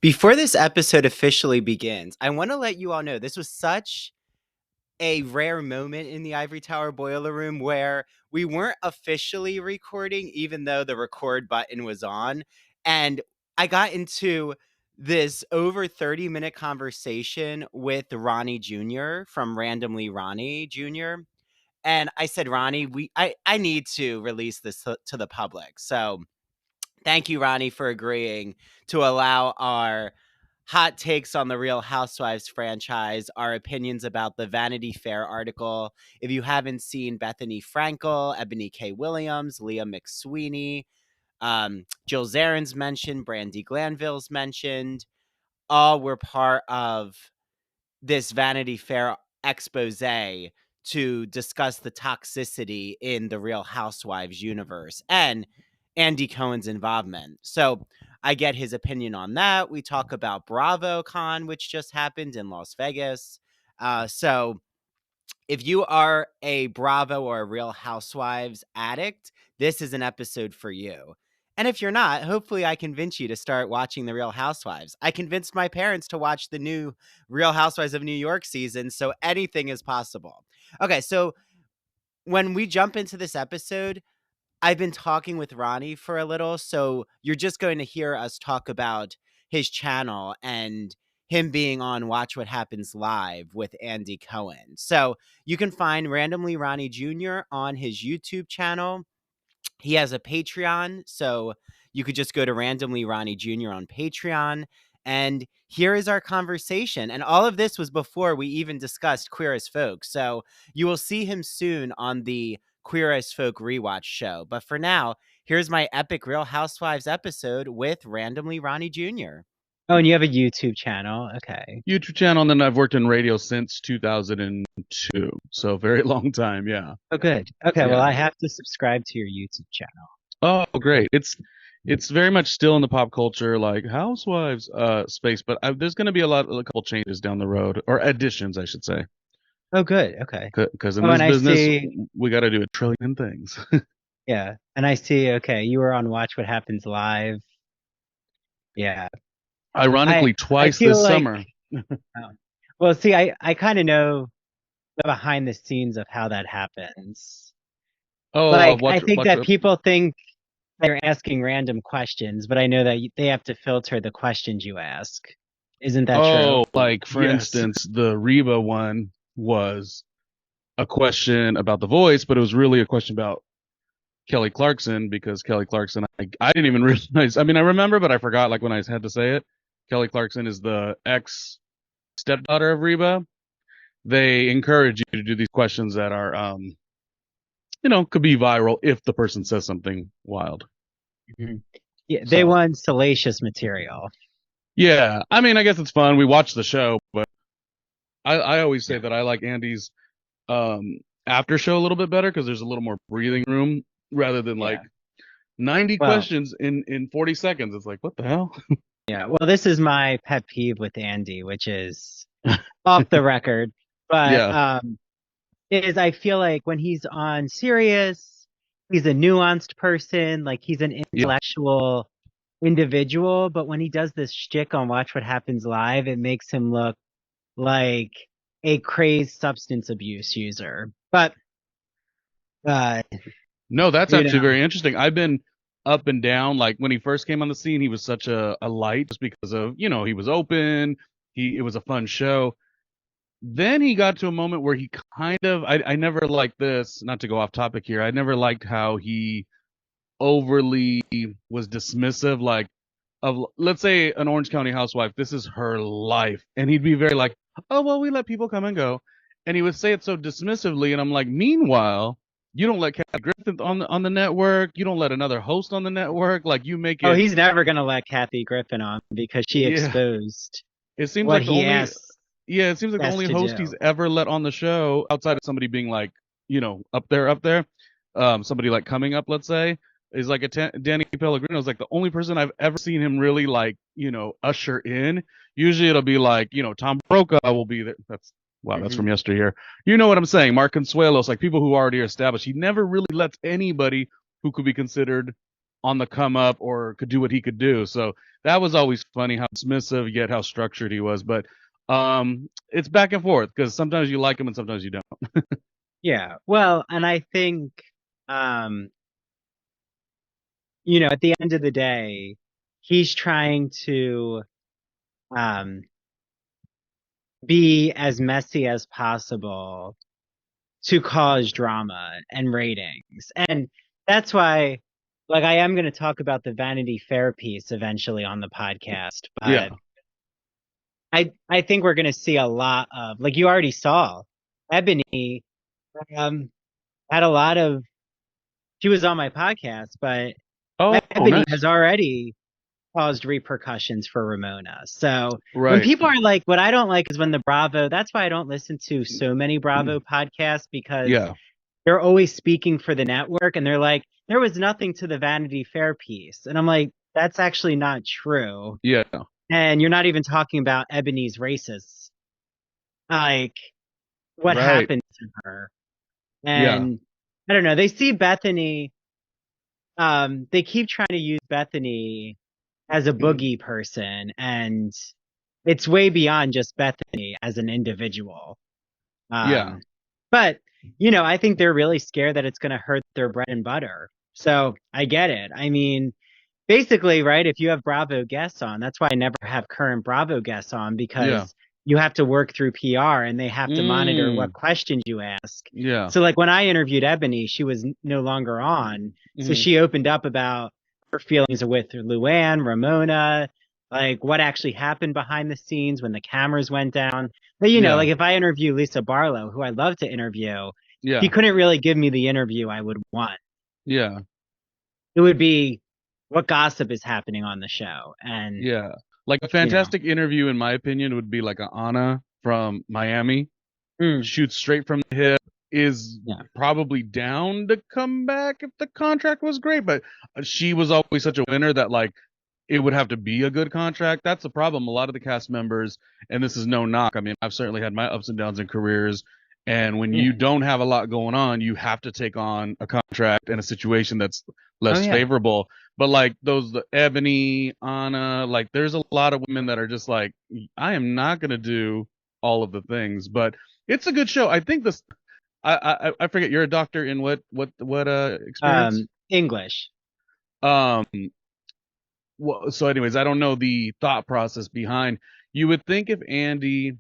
Before this episode officially begins, I want to let you all know this was such a rare moment in the Ivory Tower Boiler Room where we weren't officially recording, even though the record button was on. And I got into this over 30-minute conversation with Ronnie Jr. from Randomly Ronnie Jr. And I said, Ronnie, I need to release this to the public. So thank you, Ronnie, for agreeing to allow our hot takes on the Real Housewives franchise, our opinions about the Vanity Fair article. If you haven't seen Bethany Frankel, Ebony K. Williams, Leah McSweeney, Jill Zarin's mentioned, Brandy Glanville's mentioned, all were part of this Vanity Fair expose to discuss the toxicity in the Real Housewives universe and Andy Cohen's involvement. So I get his opinion on that. We talk about BravoCon, which just happened in Las Vegas. So if you are a Bravo or a Real Housewives addict, this is an episode for you. And if you're not, hopefully I convince you to start watching The Real Housewives. I convinced my parents to watch the new Real Housewives of New York season, so anything is possible. Okay, so when we jump into this episode, I've been talking with Ronnie for a little, so you're just going to hear us talk about his channel and him being on Watch What Happens Live with Andy Cohen. So you can find Randomly Ronnie Jr. on his YouTube channel. He has a Patreon, so you could just go to Randomly Ronnie Jr. on Patreon. And here is our conversation. And all of this was before we even discussed Queer as Folk. So you will see him soon on the Queer as Folk rewatch show. But for now, here's my epic Real Housewives episode with Randomly Ronnie Jr. Oh, and you have a YouTube channel. Okay. YouTube channel, and then I've worked in radio since 2002, so very long time. Yeah. Oh, good. Okay. Yeah. Well, I have to subscribe to your YouTube channel. Oh, great. It's very much still in the pop culture like Housewives space, but there's going to be a couple changes down the road, or additions, I should say. Oh, good. Okay. Because in this business, we got to do a trillion things. Yeah, and I see. Okay, you were on Watch What Happens Live. Yeah. Ironically, twice this summer. Well, see, I kind of know the behind the scenes of how that happens. Oh, like, I think that people think they're asking random questions, but I know that they have to filter the questions you ask. Isn't that true? Oh, like for instance, the Reba one was a question about The Voice, but it was really a question about Kelly Clarkson, because Kelly Clarkson, I didn't even realize. I mean, I remember, but I forgot, like, when I had to say it. Kelly Clarkson is the ex-stepdaughter of Reba. They encourage you to do these questions that are, could be viral if the person says something wild. Mm-hmm. Yeah, they want salacious material. Yeah, I mean, I guess it's fun. We watch the show, but I always say that I like Andy's after show a little bit better because there's a little more breathing room rather than like 90 questions in 40 seconds. It's like, what the hell? Yeah, well, this is my pet peeve with Andy, which is off the record, but is I feel like when he's on Sirius, he's a nuanced person, like he's an intellectual individual, but when he does this shtick on Watch What Happens Live, it makes him look like a crazed substance abuse user. But no, that's actually very interesting. I've been up and down. Like when he first came on the scene, he was such a light just because of, he was open. It was a fun show. Then he got to a moment where he kind of, I never liked this, not to go off topic here. I never liked how he overly was dismissive, like of, let's say an Orange County housewife, this is her life. And he'd be very like, oh, well, we let people come and go. And he would say it so dismissively. And I'm like, meanwhile, you don't let Kathy Griffin on the network. You don't let another host on the network. Like you make it. Oh, he's never going to let Kathy Griffin on because she exposed it seems like it seems like the only host he's ever let on the show outside of somebody being like, up there, somebody like coming up, let's say, is like Danny Pellegrino is like the only person I've ever seen him really like, usher in. Usually it'll be like, Tom Brokaw will be there. That's from yesteryear. You know what I'm saying? Mark Consuelos, like people who already are established. He never really lets anybody who could be considered on the come up or could do what he could do. So that was always funny how dismissive yet how structured he was. But it's back and forth because sometimes you like him and sometimes you don't. Yeah. Well, and I think, you know, at the end of the day, he's trying to um, be as messy as possible to cause drama and ratings. And that's why, like, I am going to talk about the Vanity Fair piece eventually on the podcast, Yeah. but I think we're going to see a lot of, like, you already saw, Eboni had a lot of, she was on my podcast, but Oh, Eboni nice. has already caused repercussions for Ramona. So when Right. people are like, what I don't like is when the Bravo, that's why I don't listen to so many Bravo podcasts, because Yeah. they're always speaking for the network and they're like, there was nothing to the Vanity Fair piece. And I'm like, that's actually not true. Yeah. And you're not even talking about Ebony's racists. Like, what Right. happened to her? Yeah. And I don't know, they see Bethenny, they keep trying to use Bethenny as a boogie person, and it's way beyond just Bethenny as an individual. Yeah. But, you know, I think they're really scared that it's going to hurt their bread and butter. So I get it. I mean, basically, right, if you have Bravo guests on, that's why I never have current Bravo guests on, Yeah. because you have to work through PR and they have to monitor what questions you ask. Yeah. So, like, when I interviewed Ebony, she was no longer on. So she opened up about her feelings with Luann, Ramona, like what actually happened behind the scenes when the cameras went down. But, you know, Yeah. like if I interview Lisa Barlow, who I love to interview, Yeah. she couldn't really give me the interview I would want. Yeah. It would be what gossip is happening on the show. And Yeah. Like a fantastic interview, in my opinion, would be like a Anna from Miami. Shoots straight from the hip, is probably down to come back if the contract was great, but she was always such a winner that like it would have to be a good contract. That's the problem. A lot of the cast members, and this is no knock. I mean, I've certainly had my ups and downs in careers. And when you don't have a lot going on, you have to take on a contract and a situation that's less favorable. But like the Ebony, Anna, like there's a lot of women that are just like, I am not going to do all of the things, but it's a good show. I think this, I forget, you're a doctor in what experience? English. Well, so anyways, I don't know the thought process behind. You would think if Andy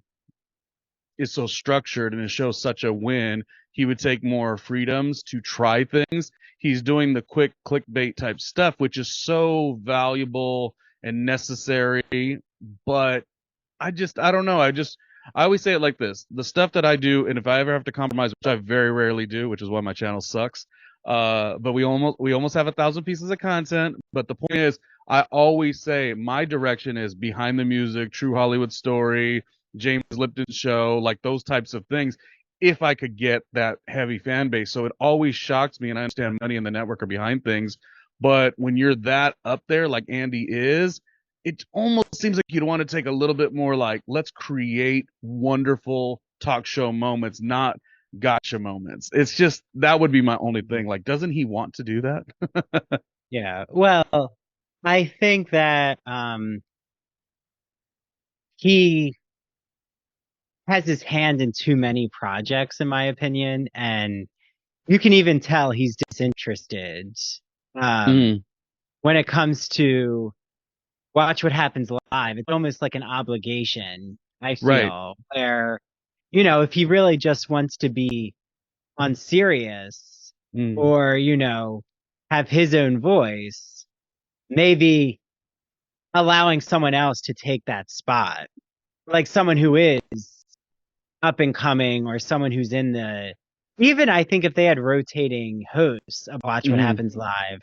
is so structured and it shows such a win, he would take more freedoms to try things. He's doing the quick clickbait type stuff, which is so valuable and necessary. But I don't know. I always say it like this: the stuff that I do, and if I ever have to compromise, which I very rarely do, which is why my channel sucks. But we almost have 1,000 pieces of content. But the point is, I always say my direction is behind the music, true Hollywood story, James Lipton's show, like those types of things. If I could get that heavy fan base, so it always shocks me, and I understand money and the network are behind things, but when you're that up there, like Andy is, it almost seems like you'd want to take a little bit more like, let's create wonderful talk show moments, not gotcha moments. It's just, that would be my only thing. Like, doesn't he want to do that? Yeah. Well, I think that he has his hand in too many projects, in my opinion, and you can even tell he's disinterested when it comes to Watch What Happens Live. It's almost like an obligation, I feel, where, you know, if he really just wants to be on Sirius or, you know, have his own voice, maybe allowing someone else to take that spot, like someone who is up and coming or someone who's in the, even I think if they had rotating hosts of Watch What Happens Live,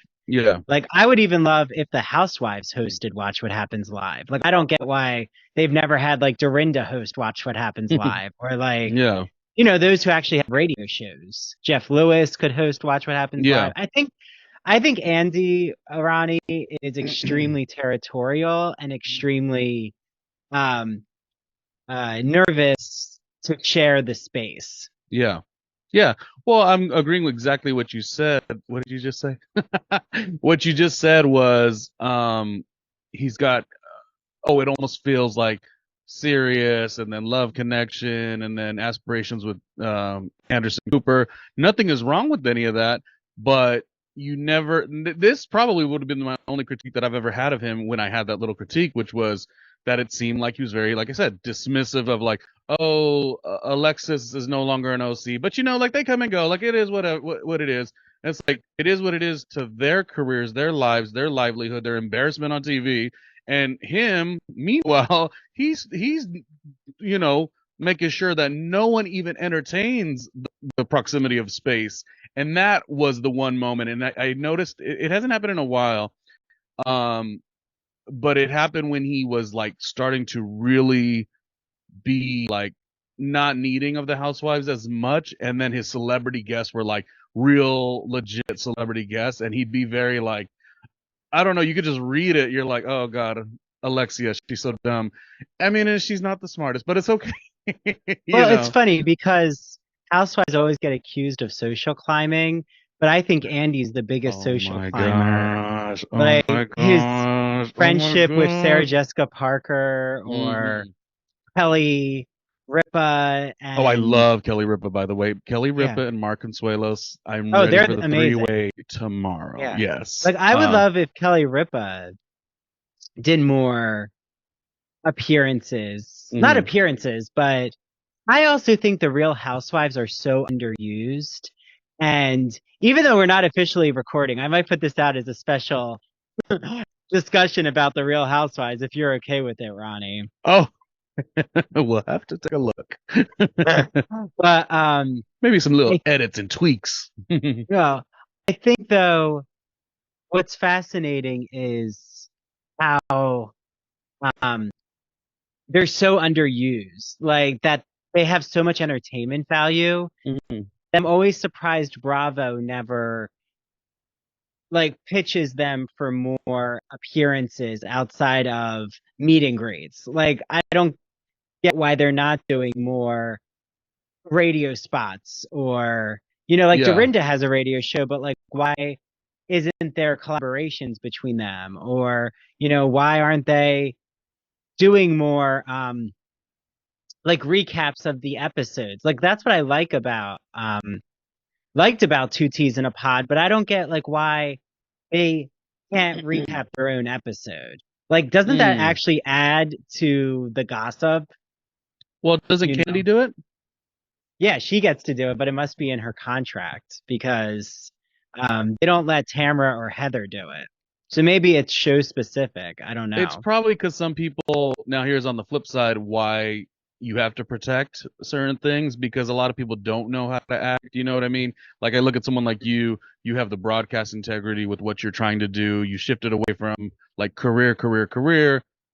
like I would even love if the Housewives hosted Watch What Happens Live. Like I don't get why they've never had like Dorinda host Watch What Happens Live, or like, you know, those who actually have radio shows. Jeff Lewis could host Watch What Happens Live. I think Andy, Ronnie, is extremely territorial and extremely nervous to share the space. Yeah. Yeah. Well, I'm agreeing with exactly what you said. What did you just say? What you just said was, he's got, oh, it almost feels like serious, and then love connection, and then aspirations with Anderson Cooper. Nothing is wrong with any of that, but you never. This probably would have been my only critique that I've ever had of him when I had that little critique, which was that it seemed like he was very, like I said, dismissive of like, oh, Alexis is no longer an OC, but like they come and go, like it is what it is. And it's like it is what it is to their careers, their lives, their livelihood, their embarrassment on TV. And him, meanwhile, he's making sure that no one even entertains the proximity of space. And that was the one moment. And I noticed it hasn't happened in a while. But it happened when he was like starting to really be like not needing of the housewives as much. And then his celebrity guests were like real legit celebrity guests. And he'd be very like, I don't know, you could just read it. You're like, oh God, Alexia, she's so dumb. I mean, and she's not the smartest, but it's okay. Well, it's funny because housewives always get accused of social climbing, but I think Andy's the biggest social climber. Gosh. Oh Like my his gosh. friendship with Sarah gosh. Jessica Parker or Mhm. Kelly Ripa Oh, I and love Kelly Ripa, by the way. Kelly yeah. Ripa and Mark Consuelos. I'm Oh, ready they're for the amazing. three-way tomorrow. Yeah. Yes. Like I would love if Kelly Ripa did more appearances. Not mhm. appearances, but I also think the Real Housewives are so underused. And even though we're not officially recording, I might put this out as a special discussion about the Real Housewives if you're okay with it, Ronnie. Oh, we'll have to take a look. But Maybe some little edits and tweaks. well, I think though what's fascinating is how they're so underused. Like that they have so much entertainment value. Mhm. I'm always surprised Bravo never like pitches them for more appearances outside of meet and greets. Like I don't get why they're not doing more radio spots or like Yeah. Dorinda has a radio show, but like why isn't there collaborations between them? Or, why aren't they doing more like recaps of the episodes? Like that's what I liked about Two T's in a Pod, but I don't get like why they can't recap their own episode. Like, doesn't that actually add to the gossip? Well, doesn't Candy do it? Yeah, she gets to do it, but it must be in her contract because they don't let Tamara or Heather do it. So maybe it's show specific. I don't know. It's probably because some people, now here's on the flip side why you have to protect certain things, because a lot of people don't know how to act. You know what I mean? Like I look at someone like you have the broadcast integrity with what you're trying to do. You shifted away from like career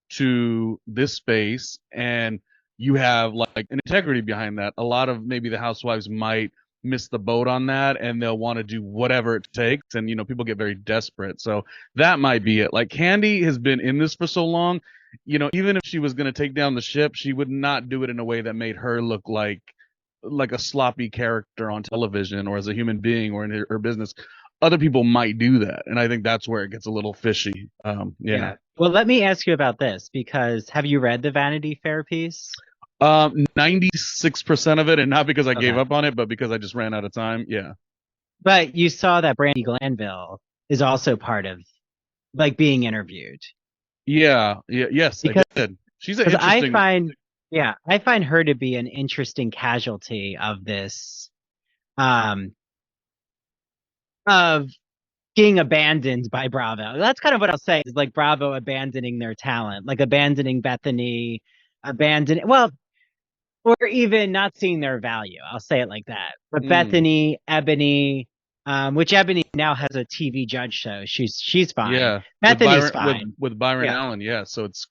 to this space, and you have like an integrity behind that. A lot of maybe the housewives might miss the boat on that, and they'll want to do whatever it takes, and people get very desperate. So that might be it. Like Candy has been in this for so long, even if she was going to take down the ship, she would not do it in a way that made her look like a sloppy character on television or as a human being or in her business. Other people might do that, and I think that's where it gets a little fishy. Yeah. Well, let me ask you about this, because have you read the Vanity Fair piece? 96% of it, and not because I gave up on it, but because I just ran out of time. Yeah. But you saw that Brandi Glanville is also part of like being interviewed. Yeah. Yes, because I did. She's an interesting. I find her to be an interesting casualty of this, of being abandoned by Bravo. That's kind of what I'll say, is like Bravo abandoning their talent, like abandoning Bethenny, or even not seeing their value. I'll say it like that. But Bethenny, Eboni, which Eboni now has a TV judge show. She's fine. Yeah, Bethenny's fine with Byron Allen. Yeah, so it's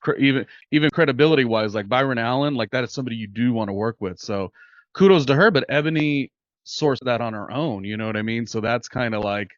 even credibility wise, like Byron Allen, like that is somebody you do want to work with. So kudos to her. But Eboni sourced that on her own. You know what I mean? So that's kind of like.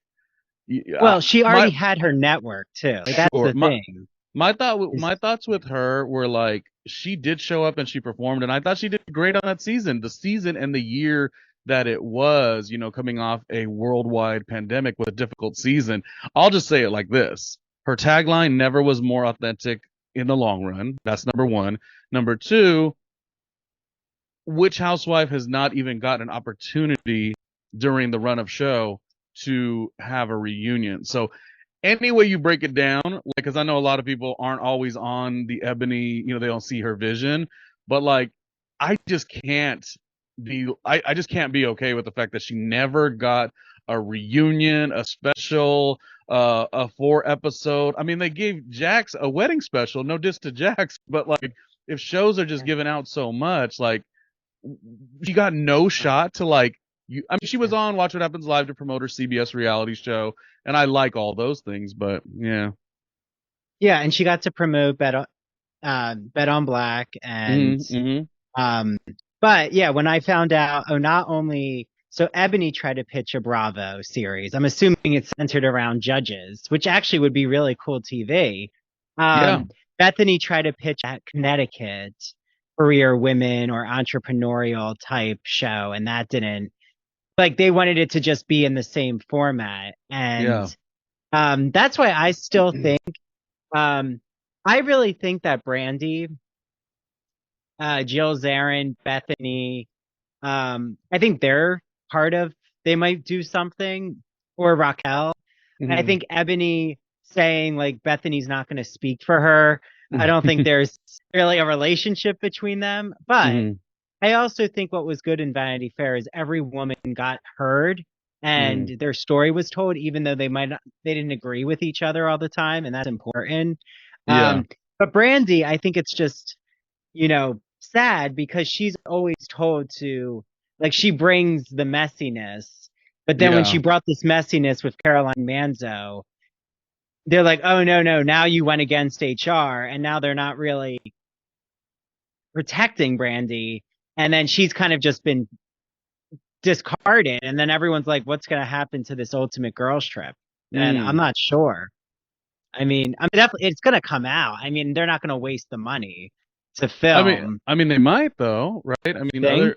Well, she already had her network too. Like, that's the thing. My thoughts with her were like, she did show up and she performed, and I thought she did great on that season. The season and the year that it was, coming off a worldwide pandemic with a difficult season. I'll just say it like this. Her tagline never was more authentic in the long run. That's number one. Number two, which housewife has not even got an opportunity during the run of show to have a reunion? So any way you break it down, like, because I know a lot of people aren't always on the Eboni, they don't see her vision, but like, I just can't I just can't be okay with the fact that she never got a reunion, a special, a 4 episode. I mean, they gave Jax a wedding special, no diss to Jax, but like, if shows are just giving out so much, like, she got no shot to like I mean, she was on Watch What Happens Live to promote her CBS reality show, and I like all those things, but yeah. Yeah, and she got to promote Bet on Black, and but yeah, when I found out, not only so Eboni tried to pitch a Bravo series. I'm assuming it's centered around judges, which actually would be really cool TV. Yeah. Bethenny tried to pitch at Connecticut career women or entrepreneurial type show, and that didn't, like, they wanted it to just be in the same format. And that's why I still think I really think that Brandy, Jill Zarin, Bethenny, I think they're part of, they might do something, or Raquel. I think Eboni saying like Bethany's not going to speak for her. I don't think there's really a relationship between them. But I also think what was good in Vanity Fair is every woman got heard and their story was told, even though they didn't agree with each other all the time, and that's important. But Brandy, I think it's just, sad because she's always told to, like, she brings the messiness, but then when she brought this messiness with Caroline Manzo, they're like, oh no, now you went against HR, and now they're not really protecting Brandy, and then she's kind of just been discarded, and then everyone's like, what's going to happen to this Ultimate Girls Trip? And I'm not sure. I mean, definitely it's going to come out. I mean, they're not going to waste the money to film. I mean, they might though, right? I mean,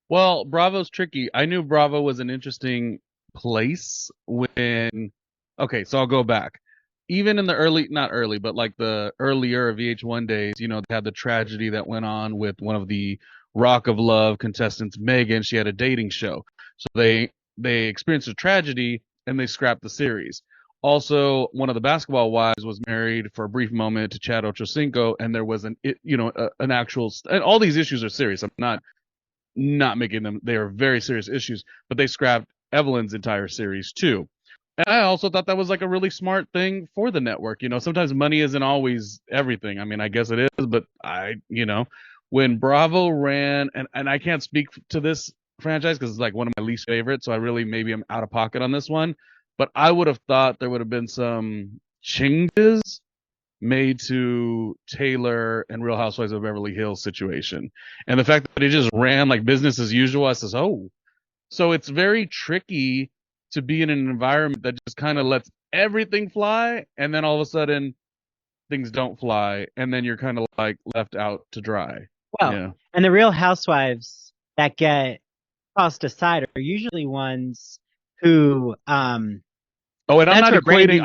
well, Bravo's tricky. I knew Bravo was an interesting place when. Okay, so I'll go back. Even in the not early, but like the earlier VH1 days, they had the tragedy that went on with one of the Rock of Love contestants, Megan. She had a dating show, so they experienced a tragedy and they scrapped the series. Also, one of the basketball wives was married for a brief moment to Chad Ochocinco, and there was an actual. And all these issues are serious. I'm not making them. They are very serious issues, but they scrapped Evelyn's entire series too. And I also thought that was like a really smart thing for the network. Sometimes money isn't always everything. I mean, I guess it is, but when Bravo ran, and I can't speak to this franchise because it's like one of my least favorites, so maybe I'm out of pocket on this one, but I would have thought there would have been some changes made to Taylor and Real Housewives of Beverly Hills situation. And the fact that it just ran like business as usual, I says, oh. So it's very tricky to be in an environment that just kind of lets everything fly, and then all of a sudden things don't fly, and then you're kind of like left out to dry. Well, and the Real Housewives that get tossed aside are usually ones who and I'm not equating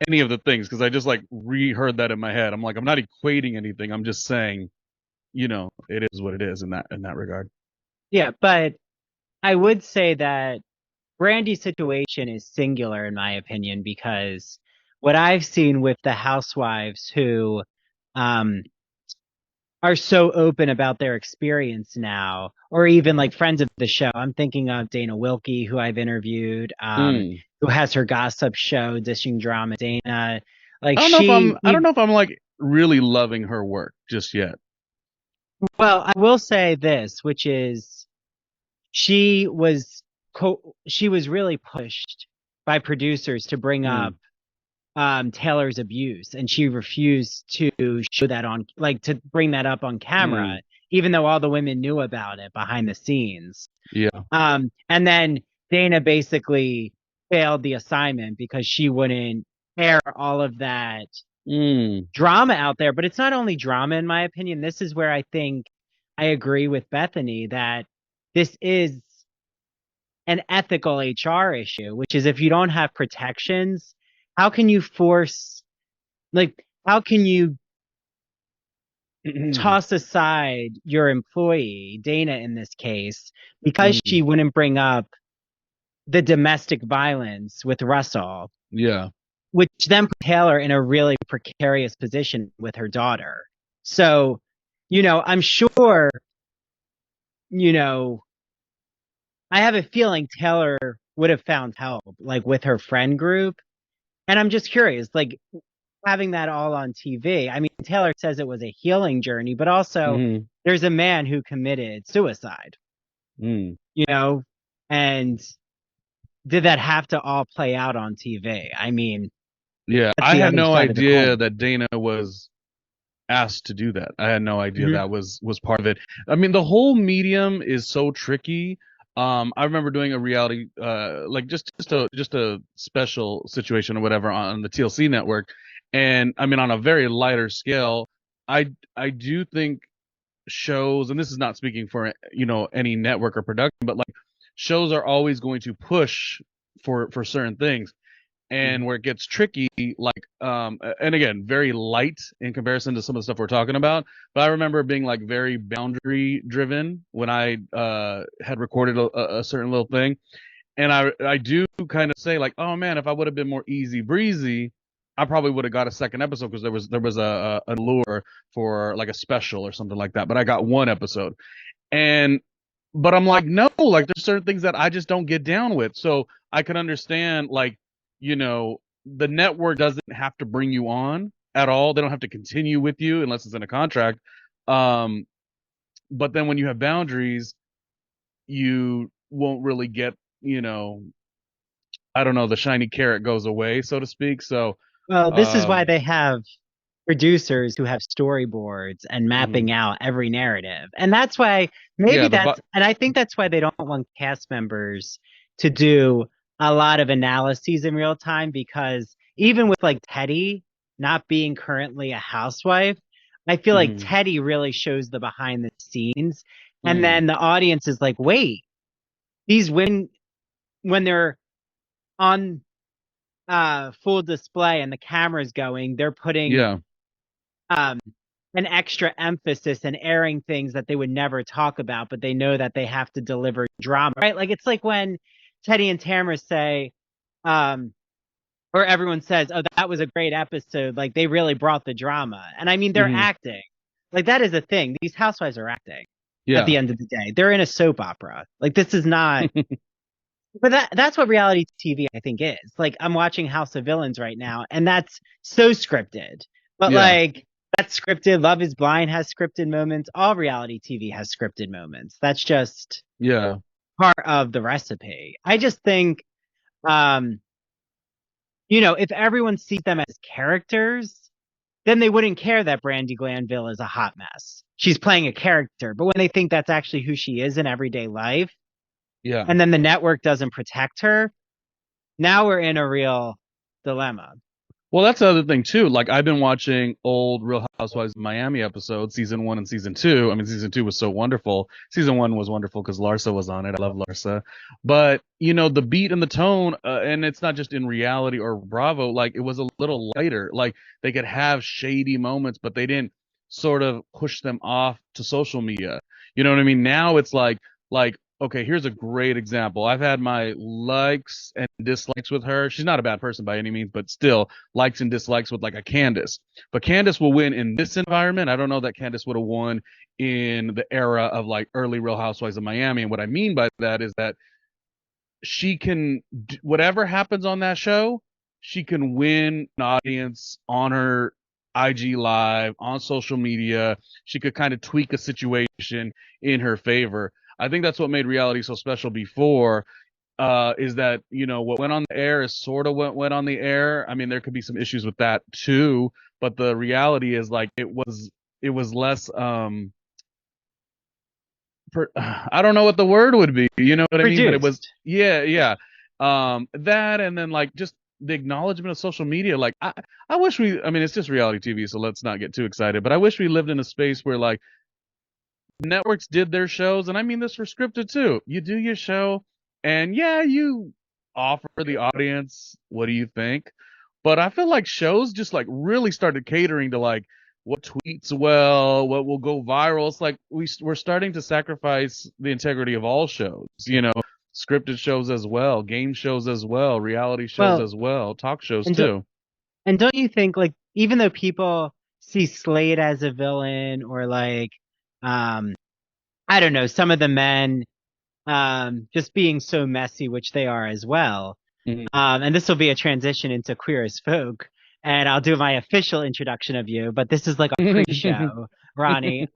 any of the things, because I just like reheard that in my head. I'm like, I'm not equating anything. I'm just saying, it is what it is in that regard. Yeah, but I would say that Brandy's situation is singular in my opinion, because what I've seen with the housewives who are so open about their experience now, or even like friends of the show. I'm thinking of Dana Wilkie, who I've interviewed, who has her gossip show, Dishing Drama. Dana, like, I don't know if I'm like really loving her work just yet. Well, I will say this, which is she was really pushed by producers to bring up Taylor's abuse, and she refused to show that to bring that up on camera, even though all the women knew about it behind the scenes. And then Dana basically failed the assignment because she wouldn't air all of that drama out there. But it's not only drama, in my opinion. This is where I think I agree with Bethenny, that this is an ethical HR issue, which is if you don't have protections, how can you force, like, how can you toss aside your employee, Dana in this case, because she wouldn't bring up the domestic violence with Russell? Yeah. Which then put Taylor in a really precarious position with her daughter. So, I'm sure, I have a feeling Taylor would have found help, like with her friend group. And I'm just curious, like having that all on TV. I mean, Taylor says it was a healing journey, but also there's a man who committed suicide, and did that have to all play out on TV? I mean, yeah, that's I the had other no side of the idea coin. that Dana was asked to do that. I had no idea that was part of it. I mean, the whole medium is so tricky. I remember doing a reality, like just a special situation or whatever on the TLC network, and I mean on a very lighter scale, I do think shows, and this is not speaking for any network or production, but like shows are always going to push for certain things. And where it gets tricky, like, and again, very light in comparison to some of the stuff we're talking about. But I remember being like very boundary driven when I had recorded a certain little thing, and I do kind of say like, oh man, if I would have been more easy breezy, I probably would have got a second episode because there was a lure for like a special or something like that. But I got one episode, and but I'm like, no, like there's certain things that I just don't get down with. So I can understand, like, the network doesn't have to bring you on at all. They don't have to continue with you unless it's in a contract. Um, but then when you have boundaries, you won't really get, I don't know, the shiny carrot goes away, so to speak. So, Well, this is why um, they have producers who have storyboards and mhm. mapping out every narrative. And that's why maybe Yeah, and I think that's why they don't want cast members to do a lot of analyses in real time, because even with like Teddy not being currently a housewife, I feel like mhm, Teddy really shows the behind the scenes. And mhm. then the audience is like, wait, these women, when they're on full display and the camera's going, they're putting Yeah, um an extra emphasis and airing things that they would never talk about, but they know that they have to deliver drama, right? Like it's like when Teddy and Tamara say, um, or everyone says, "Oh, that was a great episode." Like they really brought the drama, and I mean they're mhm, acting. Like that is a thing. These housewives are acting. At yeah, the end of the day, they're in a soap opera. Like this is not. But that's what reality TV I think is. Like I'm watching House of Villains right now, and that's so scripted. But yeah, like that's scripted. Love is Blind has scripted moments. All reality TV has scripted moments. That's just yeah. part of the recipe. I just think um, if everyone sees them as characters, then they wouldn't care that Brandy Glanville is a hot mess. She's playing a character. But when they think that's actually who she is in everyday life, Yeah. and then the network doesn't protect her, now we're in a real dilemma. Well, that's the other thing too. Like I've been watching old Real Housewives of Miami episodes, season 1 and season 2. I mean, season 2 was so wonderful. Season 1 was wonderful because Larsa was on it. I love Larsa. But the beat and the tone, and it's not just in reality or Bravo. Like it was a little lighter. Like they could have shady moments, but they didn't sort of push them off to social media. You know what I mean? Now it's like okay, here's a great example. I've had my likes and dislikes with her. She's not a bad person by any means, but still likes and dislikes with like a Candace. But Candace will win in this environment. I don't know that Candace would have won in the era of like early Real Housewives of Miami. And what I mean by that is that she can, whatever happens on that show, she can win an audience on her IG live, on social media. She could kind of tweak a situation in her favor. I think that's what made reality so special before, is that what went on the air is sort of what went on the air. I mean, there could be some issues with that too, but the reality is like it was less I don't know what the word would be. You know what I mean? But it was, Produced. yeah, yeah. That, and then like just the acknowledgement of social media. Like I wish I mean, it's just reality TV, so let's not get too excited. But I wish we lived in a space where like networks did their shows, and I mean this for scripted too. You do your show, and yeah, you offer the audience, what do you think? But I feel like shows just like really started catering to like what tweets well, what will go viral. It's like we're starting to sacrifice the integrity of all shows, scripted shows as well, game shows as well, reality shows Well, as well, talk shows and do, too. and don't you think, like, even though people see Slade as a villain, or like, um, I don't know, some of the men just being so messy, which they are as well. Mhm. And this will be a transition into Queer as Folk, and I'll do my official introduction of you, but this is like a pre-show, Ronnie.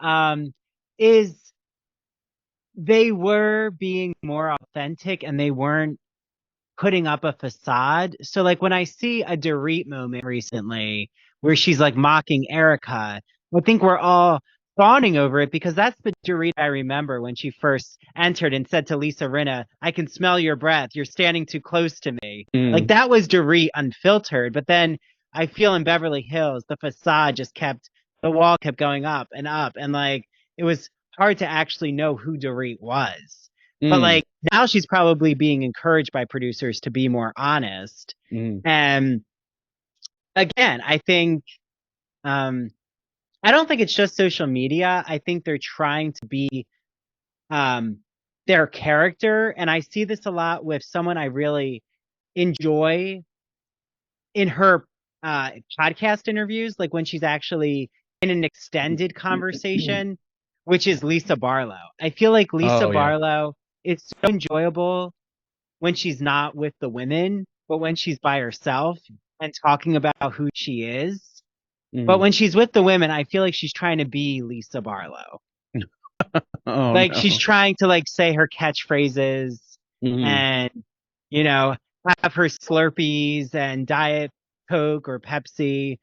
Is they were being more authentic, and they weren't putting up a facade. So like when I see a Dorit moment recently where she's like mocking Erica, I think we're all fawning over it, because that's the Dorit I remember when she first entered and said to Lisa Rinna, "I can smell your breath. You're standing too close to me." Like that was Dorit unfiltered. But then I feel in Beverly Hills, the facade just kept, the wall kept going up, and like it was hard to actually know who Dorit was. But like now she's probably being encouraged by producers to be more honest. And again, I think I don't think it's just social media. I think they're trying to be their character. And I see this a lot with someone I really enjoy in her podcast interviews, like when she's actually in an extended conversation, which is Lisa Barlow. I feel like Lisa Barlow is so enjoyable when she's not with the women, but when she's by herself and talking about who she is. But when she's with the women, I feel like she's trying to be Lisa Barlow. Like she's trying to like say her catchphrases and, have her Slurpees and Diet Coke or Pepsi.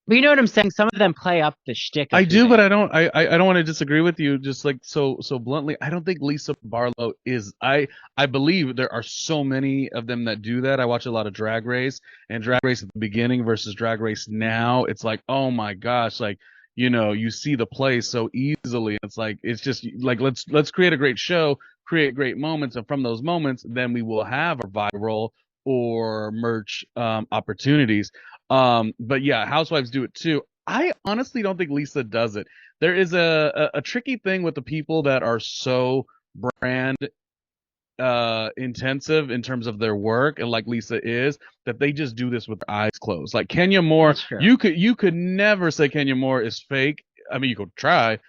But you know what I'm saying? Some of them play up the shtick. I do, but I don't. I don't want to disagree with you. Just like so bluntly, I don't think Lisa Barlow is. I believe there are so many of them that do that. I watch a lot of Drag Race, and Drag Race at the beginning versus Drag Race now. It's like, oh my gosh, like you see the play so easily. It's like it's just like let's create a great show, create great moments, and from those moments, then we will have a viral or merch opportunities. But yeah, Housewives do it too. I honestly don't think Lisa does it. There is a tricky thing with the people that are so brand intensive in terms of their work, and like Lisa is, that they just do this with their eyes closed. Like Kenya Moore, you could never say Kenya Moore is fake. I mean, you could try.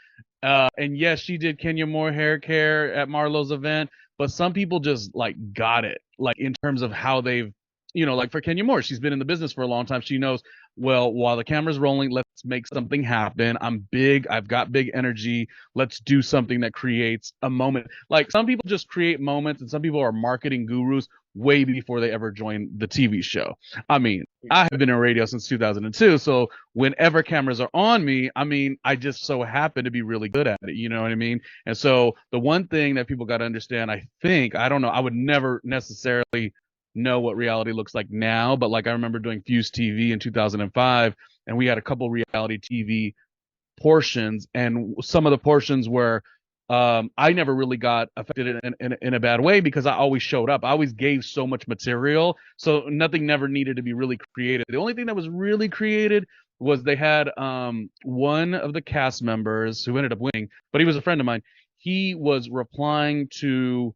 And yes, she did Kenya Moore hair care at Marlo's event, but some people just like got it, like in terms of how they've, like for Kenya Moore, she's been in the business for a long time. She knows, well, while the camera's rolling, let's make something happen. I'm big. I've got big energy. Let's do something that creates a moment. Like some people just create moments, and some people are marketing gurus way before they ever join the TV show. I mean, I have been in radio since 2002, so whenever cameras are on me, I mean, I just so happen to be really good at it. You know what I mean? And so the one thing that people got to understand, I think, I don't know, I would never necessarily know what reality looks like now, but like I remember doing Fuse TV in 2005, and we had a couple reality TV portions, and some of the portions were I never really got affected in a bad way, because I always showed up. I always gave so much material, so nothing never needed to be really created. The only thing that was really created was they had one of the cast members who ended up winning, but he was a friend of mine. He was replying to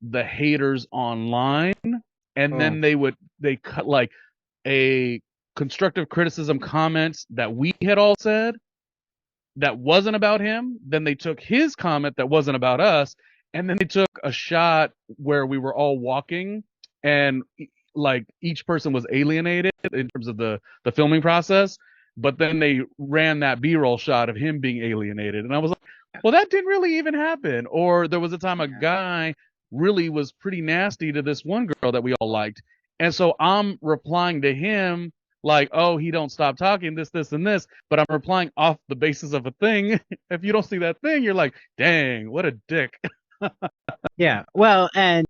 the haters online, and then they cut like a constructive criticism comments that we had all said that wasn't about him. Then they took his comment that wasn't about us, and then they took a shot where we were all walking, and like each person was alienated in terms of the filming process, but then they ran that B-roll shot of him being alienated, and I was like, well, that didn't really even happen. Or there was a time a guy really was pretty nasty to this one girl that we all liked, and so I'm replying to him like, oh, he don't stop talking, this, and this, but I'm replying off the basis of a thing. If you don't see that thing, you're like, dang, what a dick. Yeah. Well, and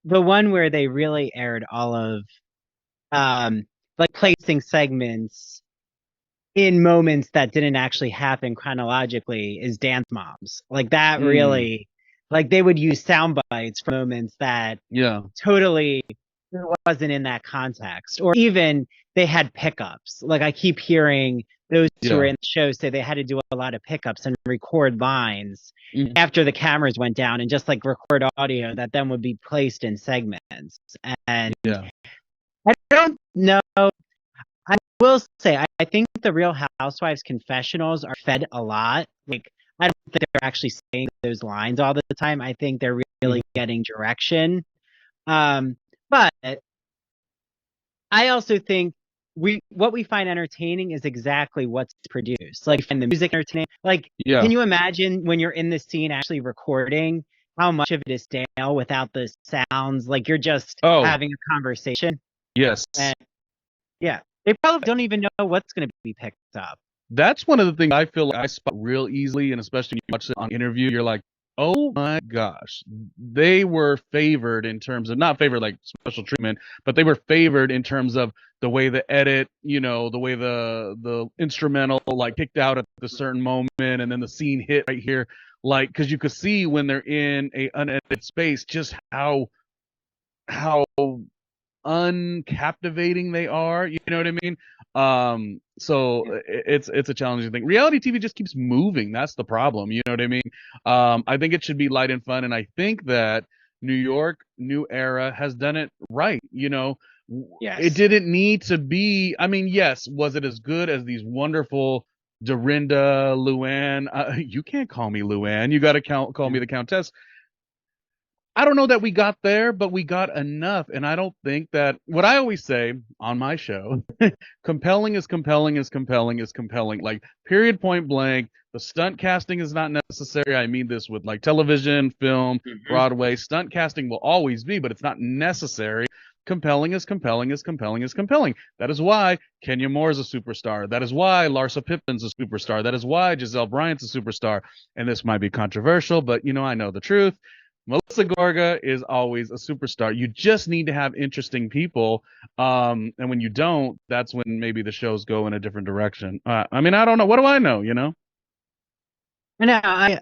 the one where they really aired all of like placing segments in moments that didn't actually happen chronologically is Dance Moms. Like that really, like they would use sound bites for moments that totally wasn't in that context. Or even they had pickups. Like I keep hearing those who were in the show say they had to do a lot of pickups and record lines after the cameras went down and just like record audio that then would be placed in segments. And I don't know. I will say, I think the Real Housewives confessionals are fed a lot. Like, I don't think they're actually saying those lines all the time. I think they're really getting direction. But I also think what we find entertaining is exactly what's produced. Like, find the music entertaining. Like, can you imagine when you're in the scene actually recording how much of it is stale without the sounds? Like, you're just having a conversation. Yes. And yeah. They probably don't even know what's going to be picked up. That's one of the things I feel like I spot real easily, and especially when you watch it on Interview, you're like, oh my gosh, they were favored in terms of, not favored like special treatment, but they were favored in terms of the way the edit, you know, the way the instrumental like kicked out at the certain moment, and then the scene hit right here, like because you could see when they're in a unedited space just how uncaptivating they are, you know what I mean? So it's a challenging thing. Reality TV just keeps moving. That's the problem, you know what I mean? I think it should be light and fun, and I think that New York New Era has done it right, you know. It didn't need to be, I mean, yes, was it as good as these wonderful Dorinda, Luann? You can't call me Luann, you got to call me the Countess. I don't know that we got there, but we got enough. And I don't think that, what I always say on my show, compelling is compelling is compelling is compelling. Like, period, point blank. The stunt casting is not necessary. I mean this with like television, film, Broadway. Stunt casting will always be, but it's not necessary. Compelling is compelling is compelling is compelling. That is why Kenya Moore is a superstar. That is why Larsa Pippen's a superstar. That is why Giselle Bryant's a superstar. And this might be controversial, but you know, I know the truth. Melissa Gorga is always a superstar. You just need to have interesting people. And when you don't, that's when maybe the shows go in a different direction. I mean, I don't know. What do I know, you know? No, I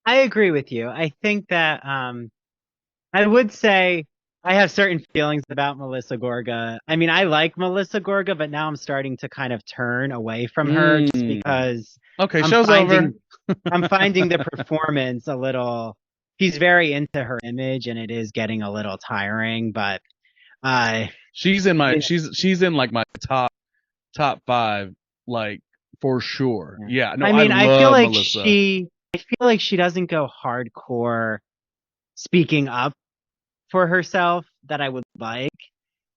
agree with you. I think that I would say I have certain feelings about Melissa Gorga. I mean, I like Melissa Gorga, but now I'm starting to kind of turn away from her just because show's over. I'm finding the performance a little. She's very into her image, and it is getting a little tiring. But she's in my she's in like my top 5, like for sure. Yeah, no, I mean, I feel like Melissa. I feel like she doesn't go hardcore speaking up for herself that I would like,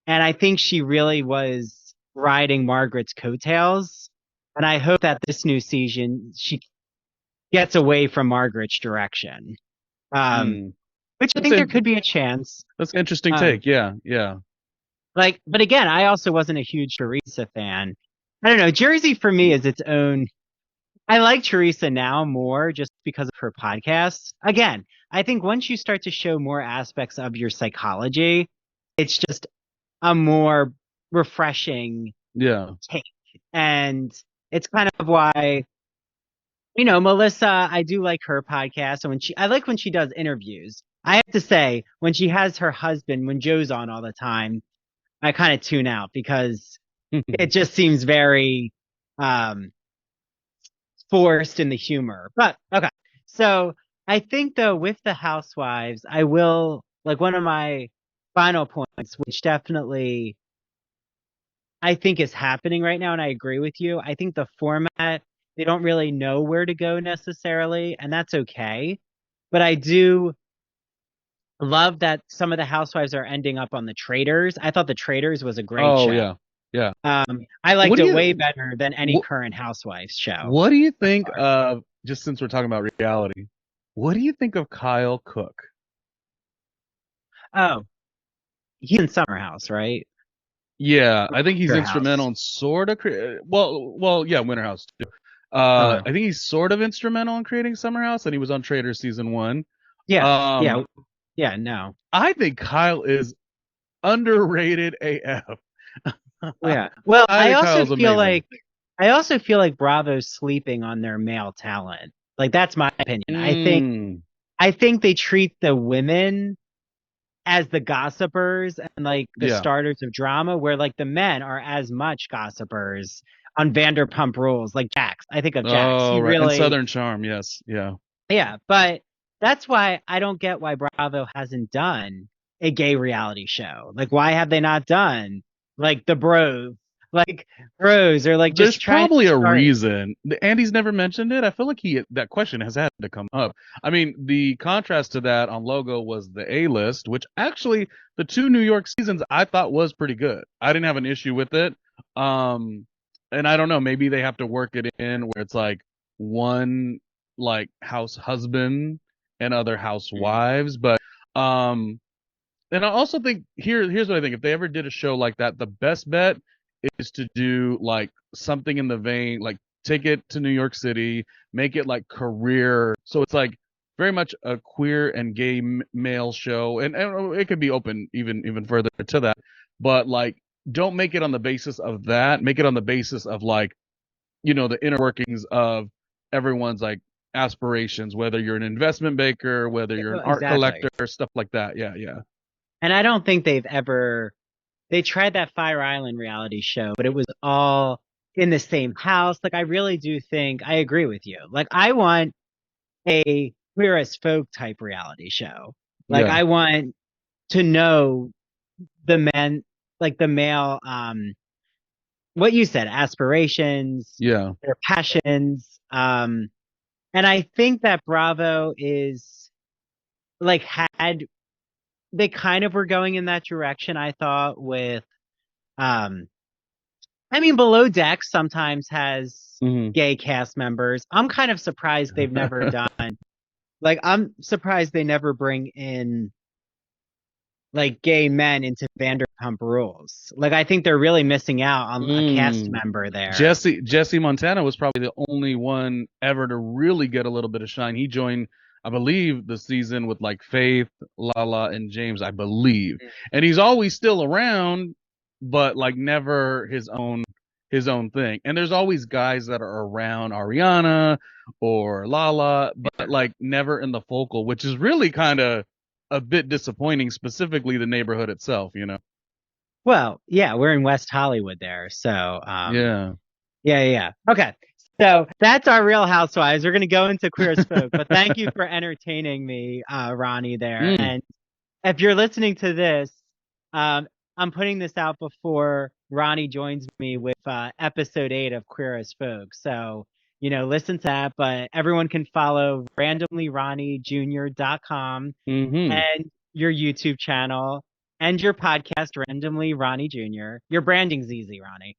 and I think she really was riding Margaret's coattails. And I hope that this new season she gets away from Margaret's direction. Which I think there could be a chance. That's an interesting take. Yeah. Like, but again, I also wasn't a huge Teresa fan. I don't know. Jersey for me is its own. I like Teresa now more just because of her podcasts. Again, I think once you start to show more aspects of your psychology, it's just a more refreshing take. And it's kind of why, you know, Melissa, I do like her podcast. And I like when she does interviews. I have to say, when she has her husband, when Joe's on all the time, I kind of tune out because it just seems very forced in the humor. But okay. So I think though with the Housewives, I will, like, one of my final points, which definitely I think is happening right now, and I agree with you. I think the format, they don't really know where to go necessarily, and that's okay. But I do love that some of the Housewives are ending up on The Traitors. I thought The Traitors was a great show. Yeah. I liked it way better than any current Housewives show. What do you think of, just since we're talking about reality, what do you think of Kyle Cook? Oh, he's in Summer House, right? Yeah, I think he's instrumental in sort of yeah, Winter House too. I think he's sort of instrumental in creating Summer House, and he was on Traitors season 1. Yeah, no. I think Kyle is underrated AF. Yeah. Well, I also feel like I also feel like Bravo's sleeping on their male talent. Like that's my opinion. I think they treat the women as the gossipers and like the starters of drama, where like the men are as much gossipers on Vanderpump Rules, like Jax. I think of Jax. Oh, He right. And really, Southern Charm, yes. Yeah. yeah, but that's why I don't get why Bravo hasn't done a gay reality show. Like, why have they not done like the Bros, like Bros, or like There's just trying probably to a start. reason. Andy's never mentioned it. I feel like that question has had to come up. I mean, the contrast to that on Logo was the A-list, which actually the 2 New York seasons I thought was pretty good. I didn't have an issue with it. And I don't know, maybe they have to work it in where it's like one like house husband and other housewives, but and I also think here's what I think. If they ever did a show like that, the best bet is to do like something in the vein, like take it to New York City, make it like career. So it's like very much a queer and gay male show, and it could be open even further to that. But like, don't make it on the basis of that. Make it on the basis of like, the inner workings of everyone's like aspirations, whether you're an investment banker, whether you're an art collector, stuff like that. Yeah, yeah. And I don't think they tried that Fire Island reality show, but it was all in the same house. Like, I really do think I agree with you. Like, I want a Queer as Folk type reality show. Like, I want to know the men, like the male, what you said, aspirations, their passions. And I think that Bravo is like they kind of were going in that direction, I thought, with I mean, Below Deck sometimes has gay cast members. I'm kind of surprised they've never done like I'm surprised they never bring in like gay men into Vanderpump Rules. Like I think they're really missing out on a cast member there. Jesse Montana was probably the only one ever to really get a little bit of shine. He joined, I believe, the season with like Faith, Lala, and James, I believe. And he's always still around, but like never his own thing. And there's always guys that are around Ariana or Lala, but like never in the focal, which is really kind of a bit disappointing, specifically the neighborhood itself, Well, yeah, we're in West Hollywood there. So, yeah. Okay. So that's our Real Housewives. We're going to go into Queer as Folk, but thank you for entertaining me, Ronnie, there. And if you're listening to this, I'm putting this out before Ronnie joins me with episode 8 of Queer as Folk. So, listen to that, but everyone can follow randomlyronniejr.com and your YouTube channel and your podcast, Randomly Ronnie Jr. Your branding's easy, Ronnie.